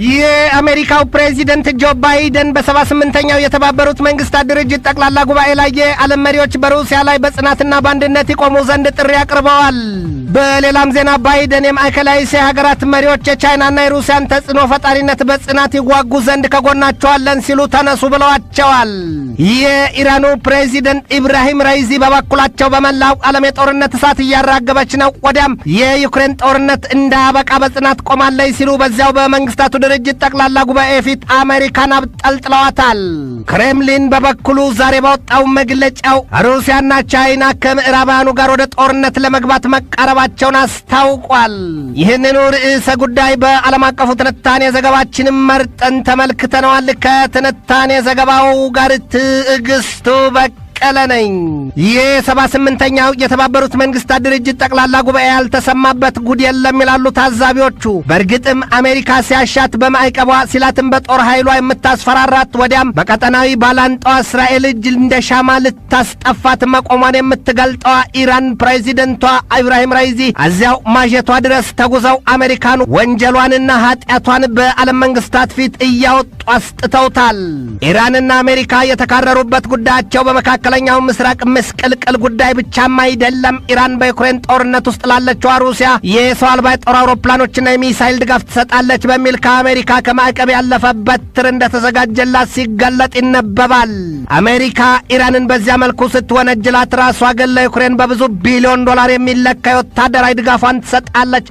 የአሜሪካው ፕሬዚደንት ጆ ባይደን በ78ኛው የተባበሩት መንግስታት ድርጅት ጠቅላላ ጉባኤ ላይ የዓለም መሪዎች በሩሲያ ላይ በጽናትና በአንድነት ይቆሙ ዘንድ ጥሪ አቅርበዋል። በሌላም ዜና ባይደን የማዕከላዊ እስያ ሀገራት መሪዎች የቻይናና የሩሲያን ተጽዕኖ ፈጣሪነት በጽናት ይዋጉ ዘንድ ከጎናቸዋለን ሲሉ ተነሱ ብለዋቸዋል። የኢራኑ ፕሬዚደንት ኢብራሂም ራይዚ በበኩላቸው በመላው ዓለም የጦርነት እሳት እያራገበች ነው፣ ወዲያም የዩክሬን ጦርነት እንዳያበቃ በጽናት ቆማለች ሲሉ በዚያው በመንግስታቱ ድርጅት ጠቅላላ ጉባኤ ፊት አሜሪካን አብጠልጥለዋታል። ክሬምሊን በበኩሉ ዛሬ ባወጣው መግለጫው ሩሲያና ቻይና ከምዕራባውያኑ ጋር ወደ ጦርነት ለመግባት መቃረባቸውን አስታውቋል። ይህንኑ ርዕሰ ጉዳይ በዓለም አቀፉ ትንታኔ ዘገባችንም መርጠን ተመልክተነዋል። ከትንታኔ ዘገባው ጋር ትዕግስቱ በቀለ ነኝ። የ78ኛው የተባበሩት መንግስታት ድርጅት ጠቅላላ ጉባኤ ያልተሰማበት ጉድ የለም ይላሉ ታዛቢዎቹ። በእርግጥም አሜሪካ ሲያሻት በማዕቀቧ ሲላትም በጦር ኃይሏ የምታስፈራራት ወዲያም በቀጠናዊ ባላንጣዋ እስራኤል እጅ እንደ ሻማ ልታስጠፋት መቆሟን የምትገልጠዋ ኢራን ፕሬዚደንቷ ኢብራሂም ራይዚ እዚያው ማጀቷ ድረስ ተጉዘው አሜሪካኑ ወንጀሏንና ኃጢአቷን በዓለም መንግስታት ፊት እያወጡ አስጥተውታል። ኢራንና አሜሪካ የተካረሩበት ጉዳያቸው በመካከለኛው ምስራቅ ምስቅልቅል ጉዳይ ብቻም አይደለም። ኢራን በዩክሬን ጦርነት ውስጥ ላለችው ሩሲያ የሰው አልባ የጦር አውሮፕላኖችና የሚሳይል ድጋፍ ትሰጣለች በሚል ከአሜሪካ ከማዕቀብ ያለፈ በትር እንደተዘጋጀላት ሲገለጥ ይነበባል። አሜሪካ ኢራንን በዚያ መልኩ ስትወነጅላት ራሷ ግን ለዩክሬን በብዙ ቢሊዮን ዶላር የሚለካ የወታደራዊ ድጋፏን ትሰጣለች።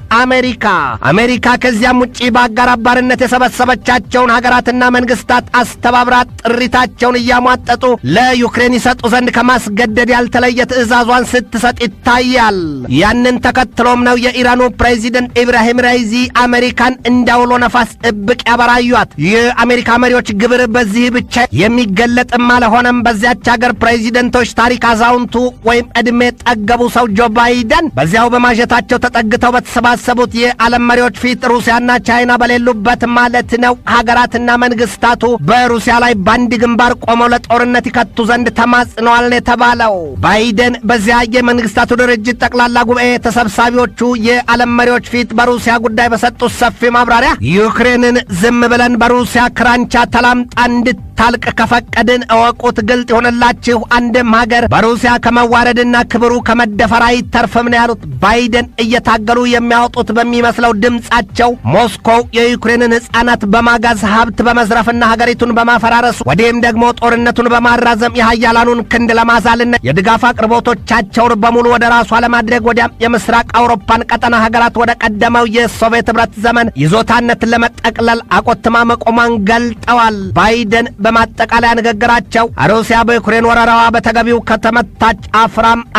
አሜሪካ ከዚያም ውጪ በአጋር አባርነት የሰበሰበቻቸውን ሀገራትና መንግስታት አስተባብራ ጥሪታቸውን እያሟጠጡ ለዩክሬን ይሰጡ ዘንድ ከማስገደድ ያልተለየ ትዕዛዟን ስትሰጥ ይታያል። ያንን ተከትሎም ነው የኢራኑ ፕሬዚደንት ኢብራሂም ራይዚ አሜሪካን እንዳውሎ ነፋስ እብቅ ያበራዩት። የአሜሪካ መሪዎች ግብር በዚህ ብቻ የሚገለጥም አልሆነም። በዚያች ሀገር ፕሬዚደንቶች ታሪክ አዛውንቱ ወይም ዕድሜ ጠገቡ ሰው ጆ ባይደን በዚያው በማጀታቸው ተጠግተው በተሰባሰቡት የዓለም መሪዎች ፊት ሩሲያና ቻይና በሌሉበት ማለት ነው ሀገራትና መንግስታቱ በሩሲያ ላይ ባንድ ግንባር ቆመው ለጦርነት ይከቱ ዘንድ ተማጽነዋል የተባለው። ባይደን በዚያ የመንግስታቱ ድርጅት ጠቅላላ ጉባኤ ተሰብሳቢዎቹ የዓለም መሪዎች ፊት በሩሲያ ጉዳይ በሰጡት ሰፊ ማብራሪያ ዩክሬንን ዝም ብለን በሩሲያ ክራንቻ ተላምጣ እንድታልቅ ከፈቀድን እወቁት፣ ግልጥ ይሆንላችሁ፣ አንድም ሀገር በሩሲያ ከመዋረድና ክብሩ ከመደፈር አይተርፍም ነው ያሉት። ባይደን እየታገሉ የሚያወጡት በሚመስለው ድምጻቸው ሞስኮው የዩክሬንን ሕፃናት በማጋዝ ሀብት በመዝረፍና ሀገሪቱን በማፈራረሱ ወዲህም ደግሞ ጦርነቱን በማራዘም የሀያላኑን ክንድ ለማዛልና የድጋፍ አቅርቦቶቻቸውን በሙሉ ወደ ራሷ ለማድረግ ወዲያም የምስራቅ አውሮፓን ቀጠና ሀገራት ወደ ቀደመው የሶቪየት ህብረት ዘመን ይዞታነት ለመጠቅለል አቆትማ መቆሟን ገልጠዋል። ባይደን በማጠቃለያ ንግግራቸው ሩሲያ በዩክሬን ወረራዋ በተገቢው ከተመታች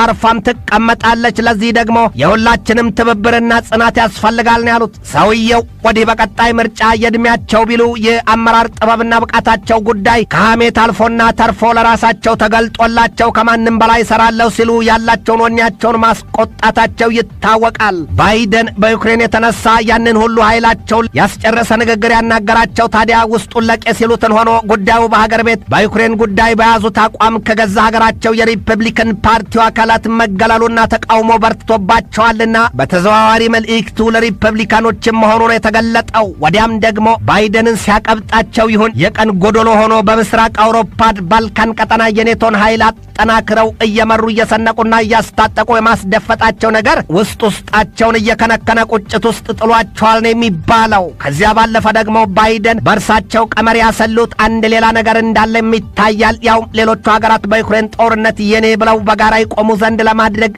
አርፋም ትቀመጣለች፣ ለዚህ ደግሞ የሁላችንም ትብብርና ጽናት ያስፈልጋል ነው ያሉት። ሰውየው ወዲህ በቀጣይ ምርጫ የዕድሜያቸው ቢሉ የአመራር ጥበብና ብቃታቸው ጉዳይ ከሐሜት አልፎና ተርፎ ለራሳቸው ተገልጦላቸው ከማንም በላይ ሰራለሁ ሲሉ ያላቸውን ወኔያቸውን ማስቆጣታቸው ይታወቃል። ባይደን በዩክሬን የተነሳ ያንን ሁሉ ኃይላቸውን ያስጨረሰ ንግግር ያናገራቸው ታዲያ ውስጡን ለቄስ ሲሉትን ሆኖ ጉዳዩ በሀገር ቤት በዩክሬን ጉዳይ በያዙት አቋም ከገዛ ሀገራቸው የሪፐብሊካን ፓርቲው አካላት መገለሉና ተቃውሞ በርትቶባቸዋልና በተዘዋዋሪ መልእክቱ ለሪፐብሊካኖችም መሆኑ ነው የተገለጠው። ወዲያም ደግሞ ባይደንን ሲያቀብጣቸው ይሁን የቀን ጎዶሎ ሆኖ በምስራቅ አውሮፓ ባልካን ቀጠና የኔቶን ኃይል አጠናክረው እየመሩ እየሰነቁና እያስታጠቁ የማስደፈጣቸው ነገር ውስጣቸውን እየከነከነ ቁጭት ውስጥ ጥሏቸዋል ነው የሚባለው። ከዚያ ባለፈ ደግሞ ባይደን በእርሳቸው ቀመር ያሰሉት አንድ ሌላ ነገር እንዳለ የሚታያል። ያው ሌሎቹ ሀገራት በዩክሬን ጦርነት የኔ ብለው በጋራ ይቆሙ ዘንድ ለማድረግ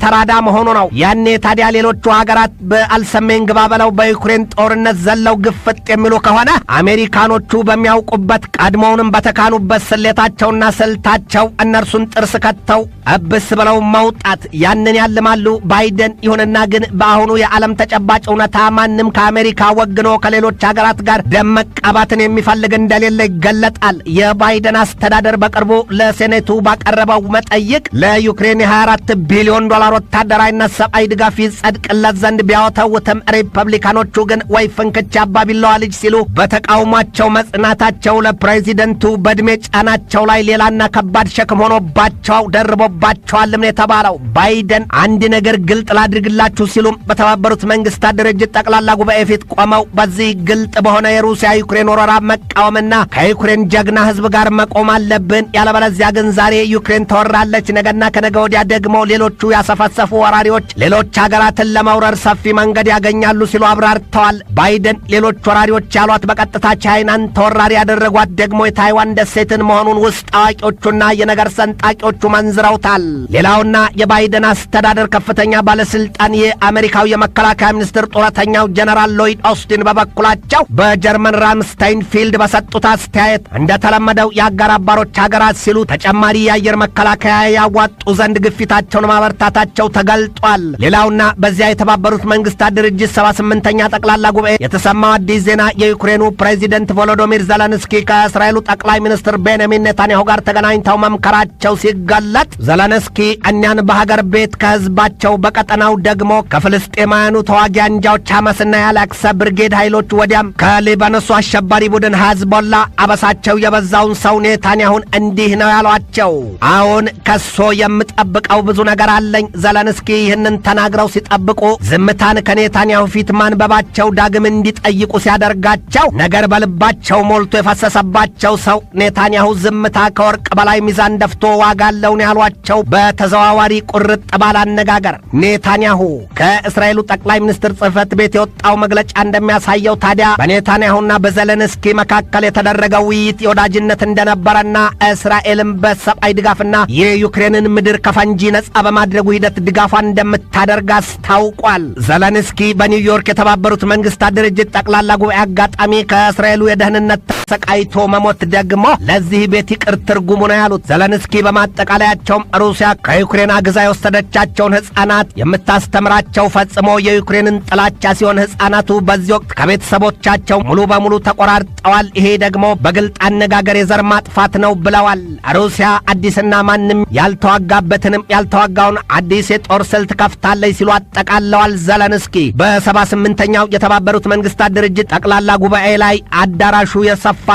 ተራዳ መሆኑ ነው። ያኔ ታዲያ ሌሎቹ ሀገራት በአልሰሜን ግባ ብለው በዩክሬን ጦርነት ዘለው ግፍጥ የሚሉ ከሆነ አሜሪካኖቹ በሚያውቁበት ቀድሞውንም በተካኑበት ስሌታቸውና ስልታቸው እነርሱን ጥርስ ከተው እብስ ብለው መውጣት ያንን ያልማሉ ባይደን። ይሁንና ግን በአሁኑ የዓለም ተጨባጭ እውነታ ማንም ከአሜሪካ ወግኖ ከሌሎች ሀገራት ጋር ደም መቃባትን የሚፈልግ እንደሌለ ይገለጻል። ይገለጣል። የባይደን አስተዳደር በቅርቡ ለሴኔቱ ባቀረበው መጠይቅ ለዩክሬን የ24 ቢሊዮን ዶላር ወታደራዊና ሰብአዊ ድጋፍ ይጸድቅለት ዘንድ ቢያወተውትም ሪፐብሊካኖቹ ግን ወይ ፍንክች አባቢለዋ ልጅ ሲሉ በተቃውሟቸው መጽናታቸው ለፕሬዚደንቱ በዕድሜ ጫናቸው ላይ ሌላና ከባድ ሸክም ሆኖባቸው ደርቦባቸዋልም የተባለው። ባይደን አንድ ነገር ግልጥ ላድርግላችሁ ሲሉም በተባበሩት መንግስታት ድርጅት ጠቅላላ ጉባኤ ፊት ቆመው በዚህ ግልጥ በሆነ የሩሲያ ዩክሬን ወረራ መቃወምና ከዩክሬን ጀግና ህዝብ ጋር መቆም አለብን፣ ያለበለዚያ ግን ዛሬ ዩክሬን ተወራለች፣ ነገና ከነገ ወዲያ ደግሞ ሌሎቹ ያሰፈሰፉ ወራሪዎች ሌሎች ሀገራትን ለመውረር ሰፊ መንገድ ያገኛሉ ሲሉ አብራርተዋል። ባይደን ሌሎች ወራሪዎች ያሏት በቀጥታ ቻይናን ተወራሪ ያደረጓት ደግሞ የታይዋን ደሴትን መሆኑን ውስጥ አዋቂዎቹና የነገር ሰንጣቂዎቹ መንዝረውታል። ሌላውና የባይደን አስተዳደር ከፍተኛ ባለስልጣን የአሜሪካው የመከላከያ ሚኒስትር ጡረተኛው ጀነራል ሎይድ ኦስቲን በበኩላቸው በጀርመን ራምስታይን ፊልድ በሰጡት አስተያየት እንደተለመደው የአጋር አባሮች ሀገራት ሲሉ ተጨማሪ የአየር መከላከያ ያዋጡ ዘንድ ግፊታቸውን ማበርታታቸው ተገልጧል። ሌላውና በዚያ የተባበሩት መንግስታት ድርጅት 78ኛ ጠቅላላ ጉባኤ የተሰማው አዲስ ዜና የዩክሬኑ ፕሬዚደንት ቮሎዶሚር ዘለንስኪ ከእስራኤሉ ጠቅላይ ሚኒስትር ቤንያሚን ኔታንያሁ ጋር ተገናኝተው መምከራቸው ሲገለጥ ዘለንስኪ እኛን በሀገር ቤት ከህዝባቸው በቀጠናው ደግሞ ከፍልስጤማውያኑ ተዋጊ አንጃዎች ሐማስና የአላክሳ ብርጌድ ኃይሎች ወዲያም ከሊባኖሱ አሸባሪ ቡድን ሐዝቦላ አበሳቸው የበዛውን ሰው ኔታንያሁን እንዲህ ነው ያሏቸው። አሁን ከሶ የምጠብቀው ብዙ ነገር አለኝ። ዘለንስኪ ይህንን ተናግረው ሲጠብቁ ዝምታን ከኔታንያሁ ፊት ማንበባቸው ዳግም እንዲጠይቁ ሲያደርጋቸው ነገር በልባቸው ሞልቶ የፈሰሰባቸው ሰው ኔታንያሁ ዝምታ ከወርቅ በላይ ሚዛን ደፍቶ ዋጋ አለው ነው ያሏቸው። በተዘዋዋሪ ቁርጥ ባለ አነጋገር ኔታንያሁ ከእስራኤሉ ጠቅላይ ሚኒስትር ጽሕፈት ቤት የወጣው መግለጫ እንደሚያሳየው ታዲያ በኔታንያሁና በዘለንስኪ መካከል የተደረገው ውይይት የወዳጅነት እንደነበረና እስራኤልም በሰብአዊ ድጋፍና የዩክሬንን ምድር ከፈንጂ ነጻ በማድረጉ ሂደት ድጋፏን እንደምታደርግ አስታውቋል። ዘለንስኪ በኒውዮርክ የተባበሩት መንግስታት ድርጅት ጠቅላላ ጉባኤ አጋጣሚ ከእስራኤሉ የደህንነት ተሰቃይቶ መሞት ደግሞ ለዚህ ቤት ይቅር ትርጉሙ ነው ያሉት ዘለንስኪ በማጠቃለያቸውም ሩሲያ ከዩክሬን አግዛ የወሰደቻቸውን ሕፃናት የምታስተምራቸው ፈጽሞ የዩክሬንን ጥላቻ ሲሆን ሕፃናቱ በዚህ ወቅት ከቤተሰቦቻቸው ሙሉ በሙሉ ተቆራርጠዋል። ይሄ ደግሞ በግልጥ አነጋገር የዘር ማጥፋት ነው ብለዋል። ሩሲያ አዲስና ማንም ያልተዋጋበትንም ያልተዋጋውን አዲስ የጦር ስልት ከፍታለች ሲሉ አጠቃለዋል። ዘለንስኪ በ78ኛው የተባበሩት መንግስታት ድርጅት ጠቅላላ ጉባኤ ላይ አዳራሹ የሰፋቸው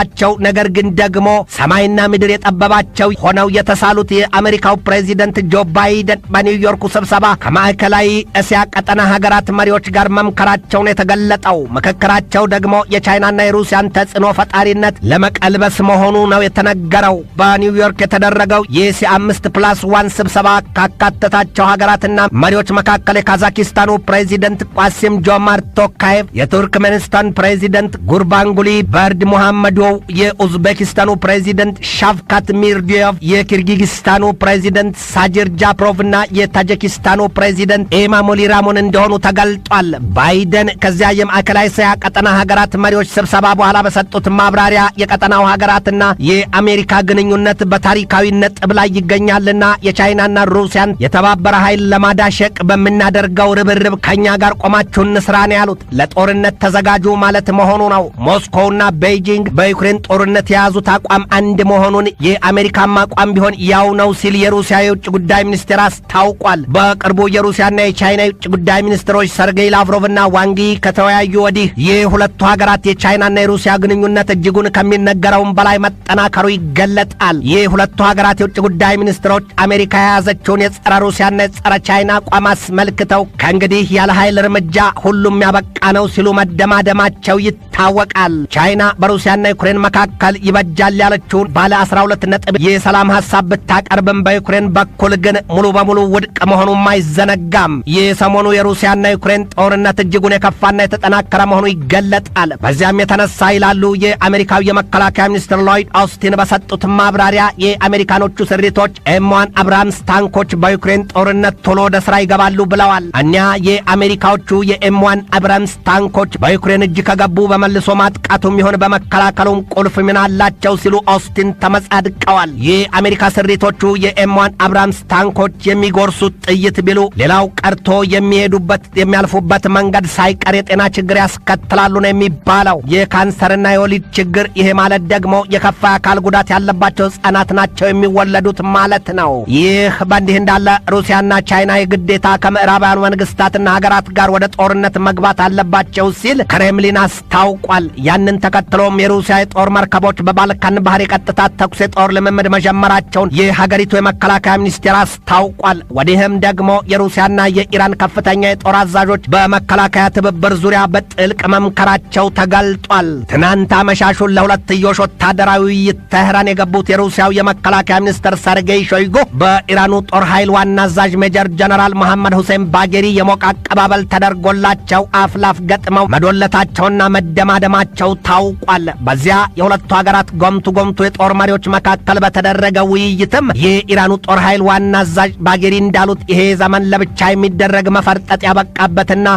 ነገር ግን ደግሞ ሰማይና ምድር የጠበባቸው ሆነው የተሳሉት የአሜሪካው ፕሬዚደንት ጆ ባይደን በኒውዮርኩ ስብሰባ ከማዕከላዊ እስያ ቀጠና ሀገራት መሪዎች ጋር መምከራቸውን የተገለጠው ምክክራቸው ደግሞ የቻይናና የሩሲያን ተጽዕኖ ፈጣሪነት ለመቀልበስ መሆኑ ነው የተነገረው። በኒውዮርክ የተደረገው የኤስያ 5+1 ስብሰባ ካካተታቸው ሀገራትና መሪዎች መካከል የካዛኪስታኑ ፕሬዚደንት ቋሲም ጆማርት ቶካየቭ፣ የቱርክሜኒስታን ፕሬዚደንት ጉርባንጉሊ በርድ ሙሐመዶቭ፣ የኡዝቤኪስታኑ ፕሬዚደንት ሻፍካት ሚርዲዮቭ፣ የኪርጊዝስታኑ ፕሬዚደንት ሳጂር ጃፕሮቭና የታጂኪስታኑ ፕሬዚደንት ኤማሞሊ ራሞን እንደሆኑ ተገልጧል። ባይደን ከዚያ የማዕከላዊ እስያ ቀጠና ሀገራት መሪዎች ስብሰባ በኋላ በሰጡት ማብራሪያ የቀጠናው ሀገራትና የአሜሪካ ግንኙነት በታሪካዊ ነጥብ ላይ ይገኛልና የቻይናና ሩሲያን የተባበረ ኃይል ለማዳሸቅ በምናደርገው ርብርብ ከኛ ጋር ቆማችሁ እንስራ ነው ያሉት። ለጦርነት ተዘጋጁ ማለት መሆኑ ነው። ሞስኮውና ቤይጂንግ በዩክሬን ጦርነት የያዙት አቋም አንድ መሆኑን የአሜሪካም አቋም ቢሆን ያው ነው ሲል የሩሲያ የውጭ ጉዳይ ሚኒስቴር አስታውቋል። በቅርቡ የሩሲያና የቻይና የውጭ ጉዳይ ሚኒስትሮች ሰርጌይ ላቭሮቭና ዋንጊ ከተወያዩ ወዲህ የሁለቱ ሀገራት የቻይናና የሩሲያ ግንኙነት እጅጉን ከሚነገረውም በላይ መጠናከሩ ይገለጣል። የሁለቱ ሀገራት የውጭ ጉዳይ ሚኒስትሮች አሜሪካ የያዘችውን የጸረ ሩሲያና የጸረ ቻይና አቋም አስመልክተው ከእንግዲህ ያለ ኃይል እርምጃ ሁሉም ያበቃ ነው ሲሉ መደማደማቸው ይታወቃል። ቻይና በሩሲያና ዩክሬን መካከል ይበጃል ያለችውን ባለ 12 ነጥብ የሰላም ሐሳብ ብታቀርብም በዩክሬን በኩል ግን ሙሉ በሙሉ ውድቅ መሆኑም አይዘነጋም። የሰሞኑ የሩሲያና ዩክሬን ጦርነት እጅጉን የከፋና የተጠናከረ መሆኑ ይገለጣል። በዚያም የተነሳ ይላሉ የአሜሪካው የመከላከያ ሚኒስትር ሎይድ ኦስቲን በሰጡት ማብራሪያ የአሜሪካኖቹ ስሪቶች ኤም1 አብራምስ ታንኮች በዩክሬን ጦርነት ቶሎ ወደ ሥራ ይገባሉ ብለዋል። እኛ የአሜሪካዎቹ የኤም1 አብራምስ ታንኮች በዩክሬን እጅ ከገቡ በመልሶ ማጥቃቱም ይሁን በመከላከሉም ቁልፍ ሚና አላቸው ሲሉ ኦስቲን ተመጻድቀዋል። የአሜሪካ ስሪቶቹ የኤም1 አብራምስ ታንኮች የሚጎርሱት ጥይት ቢሉ ሌላው ቀርቶ የሚያልፉበት መንገድ ሳይቀር የጤና ችግር ያስከትላሉ ነው የሚባለው። የካንሰርና የወሊድ ችግር፣ ይሄ ማለት ደግሞ የከፋ አካል ጉዳት ያለባቸው ሕፃናት ናቸው የሚወለዱት ማለት ነው። ይህ በእንዲህ እንዳለ ሩሲያና ቻይና የግዴታ ከምዕራባውያን መንግስታትና ሀገራት ጋር ወደ ጦርነት መግባት አለባቸው ሲል ክሬምሊን አስታውቋል። ያንን ተከትሎም የሩሲያ የጦር መርከቦች በባልካን ባህር የቀጥታ ተኩስ የጦር ልምምድ መጀመራቸውን የሀገሪቱ የመከላከያ ሚኒስቴር አስታውቋል። ወዲህም ደግሞ የሩሲያና የኢራን ከፍተኛ የጦር አዛዦች በመከላከያ ትብብር ዙሪያ በጥልቅ መምከራቸው ተገልጧል። ትናንት አመሻሹን ለሁለትዮሽ ወታደራዊ ውይይት ተህራን የገቡት የሩሲያው የመከላከያ ሚኒስትር ሰርጌይ ሾይጉ በኢራኑ ጦር ኃይል ዋና አዛዥ ሜጀር ጀነራል መሐመድ ሁሴን ባጌሪ የሞቀ አቀባበል ተደርጎላቸው አፍላፍ ገጥመው መዶለታቸውና መደማደማቸው ታውቋል። በዚያ የሁለቱ ሀገራት ጎምቱ የጦር መሪዎች መካከል በተደረገ ውይይትም የኢራኑ ጦር ኃይል ዋና አዛዥ ባጌሪ እንዳሉት ይሄ ዘመን ለብቻ የሚደረግ መፈርጠጥ ያበቃበትና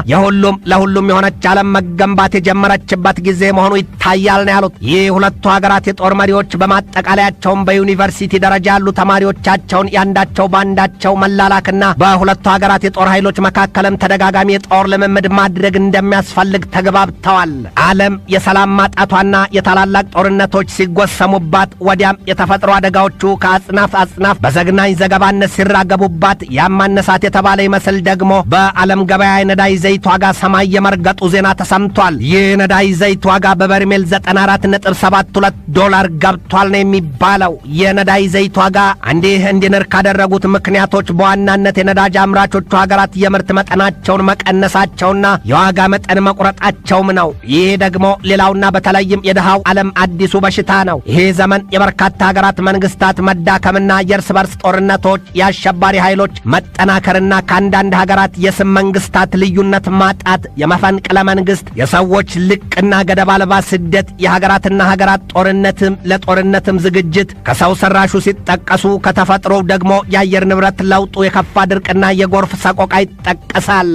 ለሁሉም የሆነች ዓለም መገንባት የጀመረችበት ጊዜ መሆኑ ይታያል ነው ያሉት። ይህ ሁለቱ ሀገራት የጦር መሪዎች በማጠቃለያቸውም በዩኒቨርሲቲ ደረጃ ያሉ ተማሪዎቻቸውን ያንዳቸው ባንዳቸው መላላክና በሁለቱ ሀገራት የጦር ኃይሎች መካከልም ተደጋጋሚ የጦር ልምምድ ማድረግ እንደሚያስፈልግ ተግባብተዋል። ዓለም የሰላም ማጣቷና የታላላቅ ጦርነቶች ሲጎሰሙባት ወዲያም የተፈጥሮ አደጋዎቹ ከአጽናፍ በዘግናኝ ዘገባነት ሲራገቡባት ያማነሳት የተባለ ይመስል ደግሞ በዓለም ገበያ የነዳጅ ዘይት ዋጋ ሰማይ የመርገጡ ዜና ተሰምቷል። ይህ ነዳጅ ዘይት ዋጋ በበርሜል $94.72 ገብቷል ነው የሚባለው። የነዳጅ ዘይት ዋጋ እንዲንር ካደረጉት ምክንያቶች በዋናነት የነዳጅ አምራቾቹ ሀገራት የምርት መጠናቸውን መቀነሳቸውና የዋጋ መጠን መቁረጣቸውም ነው። ይህ ደግሞ ሌላውና በተለይም የድሃው ዓለም አዲሱ በሽታ ነው። ይሄ ዘመን የበርካታ ሀገራት መንግስታት መዳከምና የእርስ በርስ ጦርነቶች፣ የአሸባሪ ኃይሎች መጠናከርና ከአንዳንድ ሀገራት የስም መንግስታት ልዩነት ማጣት፣ የመፈንቅለ መንግስት፣ የሰዎች ልቅና ገደብ አልባ ስደት፣ የሀገራትና ሀገራት ለጦርነትም ዝግጅት ከሰው ሰራሹ ሲጠቀሱ ከተፈጥሮው ደግሞ የአየር ንብረት ለውጡ፣ የከፋ ድርቅና የጎርፍ ሰቆቃ ይጠቀሳል።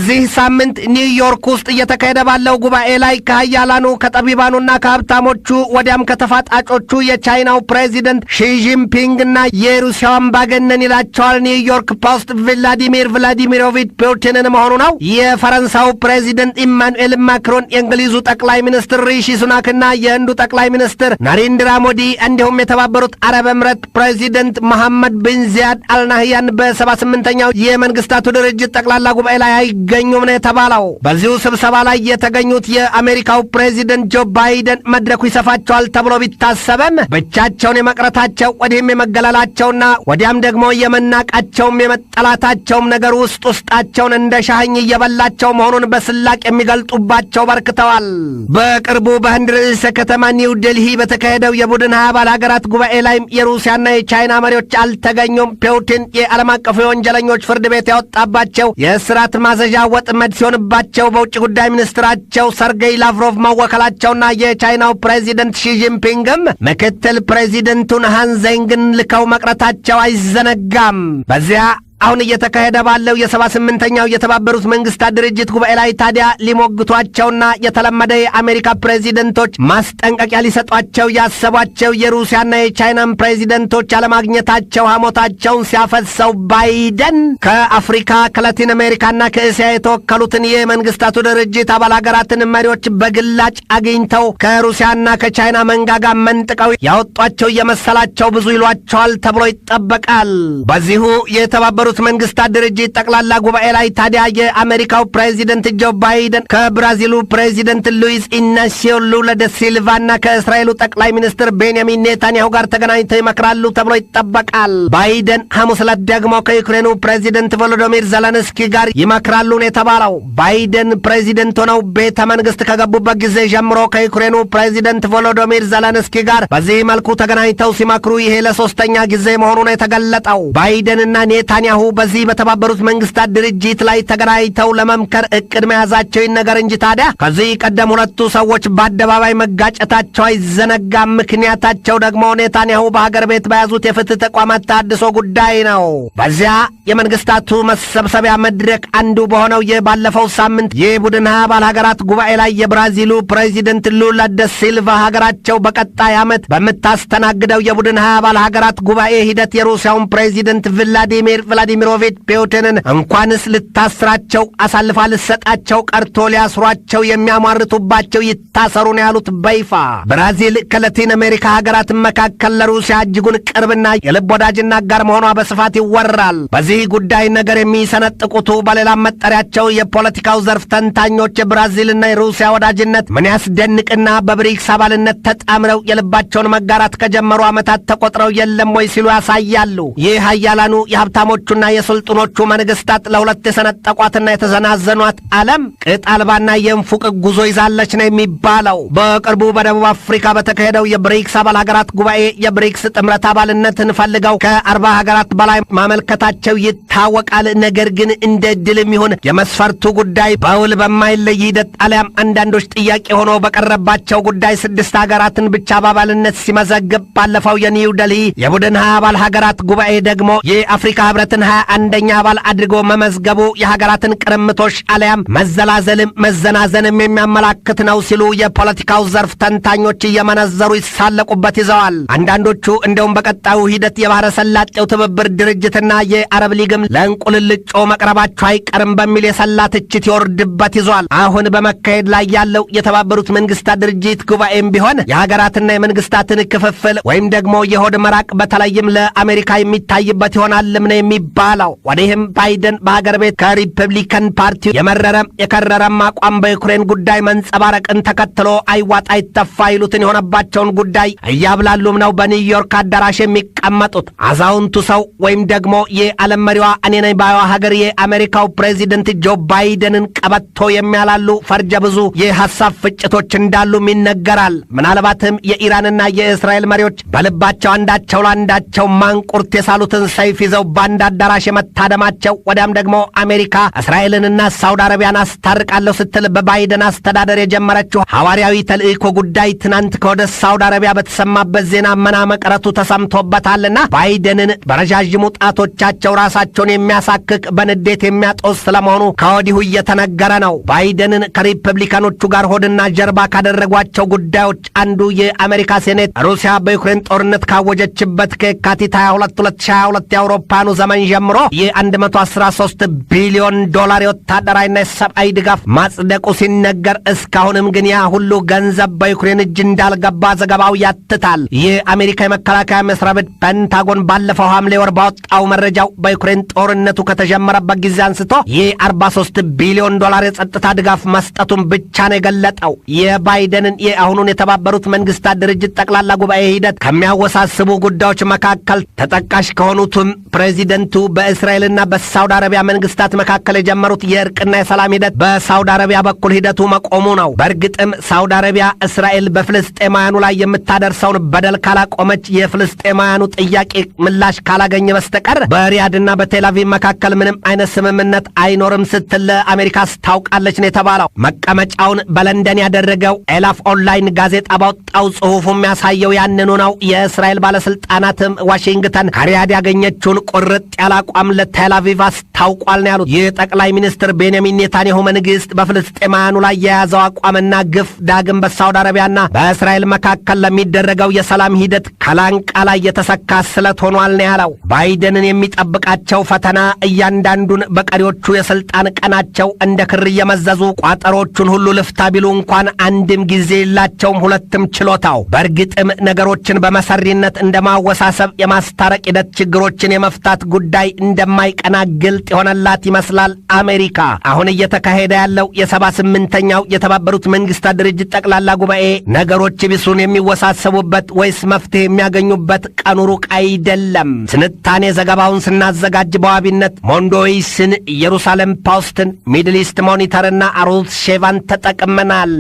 እዚህ ሳምንት ኒውዮርክ ውስጥ እየተካሄደ ባለው ጉባኤ ላይ ከሀያላኑ ከጠቢባኑና ከሀብታሞቹ ወዲያም ከተፋጣጮቹ የቻይናው ፕሬዚደንት ሺጂንፒንግና የሩሲያው አምባገነን ይላቸዋል ኒውዮርክ ፖስት ቭላዲሚር ቭላዲሚሮቪች ፑቲንን መሆኑ ነው። የፈረንሳዩ ፕሬዚደንት ኢማኑኤል ማክሮን፣ የእንግሊዙ ጠቅላይ ሚኒስትር ሪሺ ሱናክና የህንዱ ጠቅላይ ሚኒስትር ናሬንድራ ሞዲ እንዲሁም የተባበሩት አረብ ኤምሬት ፕሬዚደንት መሐመድ ቢን ዚያድ አልናህያን በ78ኛው የመንግስታቱ ድርጅት ጠቅላላ ጉባኤ ላይ ገኙም ነው የተባለው። በዚሁ ስብሰባ ላይ የተገኙት የአሜሪካው ፕሬዚደንት ጆ ባይደን መድረኩ ይሰፋቸዋል ተብሎ ቢታሰበም ብቻቸውን የመቅረታቸው ወዲህም የመገለላቸውና ወዲያም ደግሞ የመናቃቸውም የመጠላታቸውም ነገር ውስጣቸውን እንደ ሻህኝ እየበላቸው መሆኑን በስላቅ የሚገልጡባቸው በርክተዋል። በቅርቡ በህንድ ርዕሰ ከተማ ኒው ዴልሂ በተካሄደው የቡድን 20 አባል ሀገራት ጉባኤ ላይም የሩሲያና የቻይና መሪዎች አልተገኙም። ፑቲን የዓለም አቀፉ የወንጀለኞች ፍርድ ቤት ያወጣባቸው የእስራት ማዘዣ ወጥመድ ሲሆንባቸው በውጭ ጉዳይ ሚኒስትራቸው ሰርጌይ ላቭሮቭ መወከላቸውና የቻይናው ፕሬዚደንት ሺጂንፒንግም ምክትል ፕሬዚደንቱን ሃን ዜንግን ልከው መቅረታቸው አይዘነጋም። በዚያ አሁን እየተካሄደ ባለው የ78ኛው የተባበሩት መንግስታት ድርጅት ጉባኤ ላይ ታዲያ ሊሞግቷቸውና የተለመደ የአሜሪካ ፕሬዚደንቶች ማስጠንቀቂያ ሊሰጧቸው ያሰቧቸው የሩሲያና የቻይናን ፕሬዚደንቶች አለማግኘታቸው ሐሞታቸውን ሲያፈሰው ባይደን ከአፍሪካ ከላቲን አሜሪካና ከእስያ የተወከሉትን የመንግስታቱ ድርጅት አባል ሀገራትን መሪዎች በግላጭ አግኝተው ከሩሲያና ከቻይና መንጋጋ መንጥቀው ያወጧቸው የመሰላቸው ብዙ ይሏቸዋል ተብሎ ይጠበቃል። በዚሁ የተባበሩት መንግስታት ድርጅት ጠቅላላ ጉባኤ ላይ ታዲያ የአሜሪካው ፕሬዚደንት ጆ ባይደን ከብራዚሉ ፕሬዚደንት ሉዊስ ኢናሲዮ ሉላ ደ ሲልቫና ከእስራኤሉ ጠቅላይ ሚኒስትር ቤንያሚን ኔታንያሁ ጋር ተገናኝተው ይመክራሉ ተብሎ ይጠበቃል። ባይደን ሐሙስ ዕለት ደግሞ ከዩክሬኑ ፕሬዚደንት ቮሎዶሚር ዘለንስኪ ጋር ይመክራሉ ነው የተባለው። ባይደን ፕሬዚደንት ሆነው ቤተ መንግስት ከገቡበት ጊዜ ጀምሮ ከዩክሬኑ ፕሬዚደንት ቮሎዶሚር ዘለንስኪ ጋር በዚህ መልኩ ተገናኝተው ሲመክሩ ይሄ ለሶስተኛ ጊዜ መሆኑ ነው የተገለጠው። ባይደንና ኔታንያሁ ኔታንያሁ በዚህ በተባበሩት መንግስታት ድርጅት ላይ ተገናኝተው ለመምከር እቅድ መያዛቸው ይነገር እንጂ ታዲያ ከዚህ ቀደም ሁለቱ ሰዎች በአደባባይ መጋጨታቸው አይዘነጋም። ምክንያታቸው ደግሞ ኔታንያሁ በሀገር ቤት በያዙት የፍትህ ተቋማት ተሃድሶ ጉዳይ ነው። በዚያ የመንግስታቱ መሰብሰቢያ መድረክ አንዱ በሆነው የባለፈው ሳምንት የቡድን ሀያ አባል ሀገራት ጉባኤ ላይ የብራዚሉ ፕሬዚደንት ሉላ ደ ሲልቫ ሀገራቸው በቀጣይ ዓመት በምታስተናግደው የቡድን ሀያ አባል ሀገራት ጉባኤ ሂደት የሩሲያውን ፕሬዚደንት ቭላዲሚሮቪች ፑቲንን እንኳንስ ልታስራቸው አሳልፋ ልሰጣቸው ቀርቶ ሊያስሯቸው የሚያሟርቱባቸው ይታሰሩ ነው ያሉት በይፋ። ብራዚል ከላቲን አሜሪካ ሀገራት መካከል ለሩሲያ እጅጉን ቅርብና የልብ ወዳጅና አጋር መሆኗ በስፋት ይወራል። በዚህ ጉዳይ ነገር የሚሰነጥቁቱ በሌላም መጠሪያቸው የፖለቲካው ዘርፍ ተንታኞች የብራዚልና የሩሲያ ወዳጅነት ምን ያስደንቅና በብሪክስ አባልነት ተጣምረው የልባቸውን መጋራት ከጀመሩ ዓመታት ተቆጥረው የለም ወይ ሲሉ ያሳያሉ። ይህ ኃያላኑ የሀብታሞቹና የስልጡኖቹ መንግስታት ለሁለት የሰነጠቋትና የተዘናዘኗት ዓለም ቅጥ አልባና የእንፉቅ ጉዞ ይዛለች ነው የሚባለው። በቅርቡ በደቡብ አፍሪካ በተካሄደው የብሪክስ አባል ሀገራት ጉባኤ የብሪክስ ጥምረት አባልነትን ፈልገው ከ40 ሀገራት በላይ ማመልከታቸው ይታወቃል። ነገር ግን እንደ ድልም ይሁን የመስፈርቱ ጉዳይ በውል በማይለይ ሂደት አሊያም አንዳንዶች ጥያቄ ሆኖ በቀረባቸው ጉዳይ 6 ሀገራትን ብቻ በአባልነት ሲመዘግብ ባለፈው የኒው ዴልሂ የቡድን 20 አባል ሀገራት ጉባኤ ደግሞ የአፍሪካ ህብረትን 21ኛ አባል አድርጎ መመዝገቡ የሀገራትን ቅርምቶሽ አሊያም መዘላዘልም መዘናዘንም የሚያመላክት ነው ሲሉ የፖለቲካው ዘርፍ ተንታኞች እየመነዘሩ ይሳለቁበት ይዘዋል። አንዳንዶቹ እንደውም በቀጣዩ ሂደት የባህረ ሰላጤው ትብብር ድርጅትና የአረብ ሊግም ለእንቁልልጮ መቅረባቸው አይቀርም በሚል የሰላ ትችት ይወርድበት ይዟል። አሁን በመካሄድ ላይ ያለው የተባበሩት መንግስታት ድርጅት ጉባኤም ቢሆን የሀገራትና የመንግስታትን ክፍፍል ወይም ደግሞ የሆድ መራቅ በተለይም ለአሜሪካ የሚታይበት ይሆናልም ነው የሚባለው። ወዲህም ባይደን በሀገር ቤት ከሪፐብሊካን ፓርቲው የመረረም የከረረም አቋም በዩክሬን ጉዳይ መንጸባረቅን ተከትሎ አይዋጣ አይተፋ ይሉትን የሆነባቸውን ጉዳይ እያብላሉም ነው በኒውዮርክ አዳራሽ የሚቀመጡት። አዛውንቱ ሰው ወይም ደግሞ የዓለም መሪዋ እኔ ነኝ ባይዋ ሀገር የአሜሪካው ፕሬዚደንት ጆ ባይደንን ቀበቶ የሚያላሉ ፈርጀ ብዙ የሐሳብ ፍጭቶች እንዳሉም ይነገራል። ምናልባትም የኢራንና የእስራኤል መሪዎች በልባቸው አንዳቸው ለአንዳቸው ማንቁርት የሳሉትን ሰይፍ ይዘው በአንድ አዳራሽ የመታደማቸው ወዲያም ደግሞ አሜሪካ እስራኤልንና ሳውዲ አረቢያን አስታርቃለሁ ስትል በባይደን አስተዳደር የጀመረችው ሐዋርያዊ ተልእኮ ጉዳይ ትናንት ከወደ ሳውዲ አረቢያ በተሰማበት ዜና መና መቅረቱ ተሰምቶበታልና ባይደንን በረዣዥሙ ጣቶቻቸው ራሳቸውን የሚያሳክክ በንዴት የሚያጦስ ስለመሆኑ ከወዲሁ እየተነገረ ነው። ባይደንን ከሪፐብሊካኖቹ ጋር ሆድና ጀርባ ካደረጓቸው ጉዳዮች አንዱ የአሜሪካ ሴኔት ሩሲያ በዩክሬን ጦርነት ካወጀችበት ከየካቲት 22 2022 የአውሮፓኑ ዘመን ጀምሮ የ113 ቢሊዮን ዶላር የወታደራዊና የሰብአዊ ድጋፍ ማጽደቁ ሲነገር እስካሁንም ግን ያ ሁሉ ገንዘብ በዩክሬን እጅ እንዳልገባ ዘገባው ያትታል። የአሜሪካ የመከላከያ መስሪያ ቤት ፔንታጎን ባለፈው ሐምሌ ወር ባወጣው መረጃው በዩክሬን ጦርነቱ ከተጀመረበት ጊዜ አንስቶ የ43 ቢሊዮን ዶላር የጸጥታ ድጋፍ መስጠቱን ብቻ ነው የገለጠው። የባይደንን የአሁኑን የተባበሩት መንግስታት ድርጅት ጠቅላላ ጉባኤ ሂደት ከሚያወሳስቡ ጉዳዮች መካከል ተጠቃሽ ከሆኑትም ፕሬዚደንቱ በእስራኤልና በሳውዲ አረቢያ መንግስታት መካከል የጀመሩት የእርቅና የሰላም ሂደት በሳውዲ አረቢያ በኩል ሂደቱ መቆሙ ነው። በእርግጥም ሳውዲ አረቢያ እስራኤል በፍልስጤማውያኑ ላይ የምታደርሰውን በደል ካላቆመች የፍልስጤማውያኑ ጥያቄ ምላሽ ካላገኘ በስተቀር በሪያድና በቴልአቪቭ መካከል ምንም አይነት ስምምነት አይኖርም ስትል ለአሜሪካ አስታውቃለች ነው የተባለው። መቀመጫውን በለንደን ያደረገው ኤላፍ ኦንላይን ጋዜጣ ባወጣው ጽሑፉ የሚያሳየው ያንኑ ነው። የእስራኤል ባለስልጣናትም ዋሽንግተን ከሪያድ ያገኘችውን ቁርጥ ያለ አቋም ለቴልአቪቭ አስታውቋል ነው ያሉት። የጠቅላይ ሚኒስትር ቤንያሚን ኔታንያሁ መንግስት በፍልስጤማውያኑ ላይ የያዘው አቋምና ግፍ ዳግም በሳውዲ አረቢያና በእስራኤል መካከል ለሚደረገው የሰላም ሂደት ከላንቃ ላይ የተሰካ ስለት ሆኗል ነው ያለው። ባይደንን የሚጠብቃቸው ፈተና እያንዳንዱን በቀሪዎቹ የስልጣን ቀናቸው እንደ ክር እየመዘዙ ቋጠሮቹን ሁሉ ልፍታ ቢሉ እንኳን አንድም ጊዜ የላቸውም፣ ሁለትም ችሎታው። በእርግጥም ነገሮችን በመሰሪነት እንደማወሳሰብ የማስታረቅ ሂደት ችግሮችን የመፍታት ጉዳይ እንደማይቀና ግልጥ የሆነላት ይመስላል አሜሪካ። አሁን እየተካሄደ ያለው የ78ኛው የተባበሩት መንግስታት ድርጅት ጠቅላላ ጉባኤ ነገሮች ቢሱን የሚወሳሰቡበት ወይስ መፍትሄ የሚያገኙበት ቀኑ ሩቅ አይደለም። ትንታኔ ዘገባውን ስናዘጋጅ በዋቢነት ሞንዶይስን፣ ኢየሩሳሌም ፖስትን፣ ሚድል ኢስት ሞኒተርና አሩት ሼቫን ተጠቅመናል።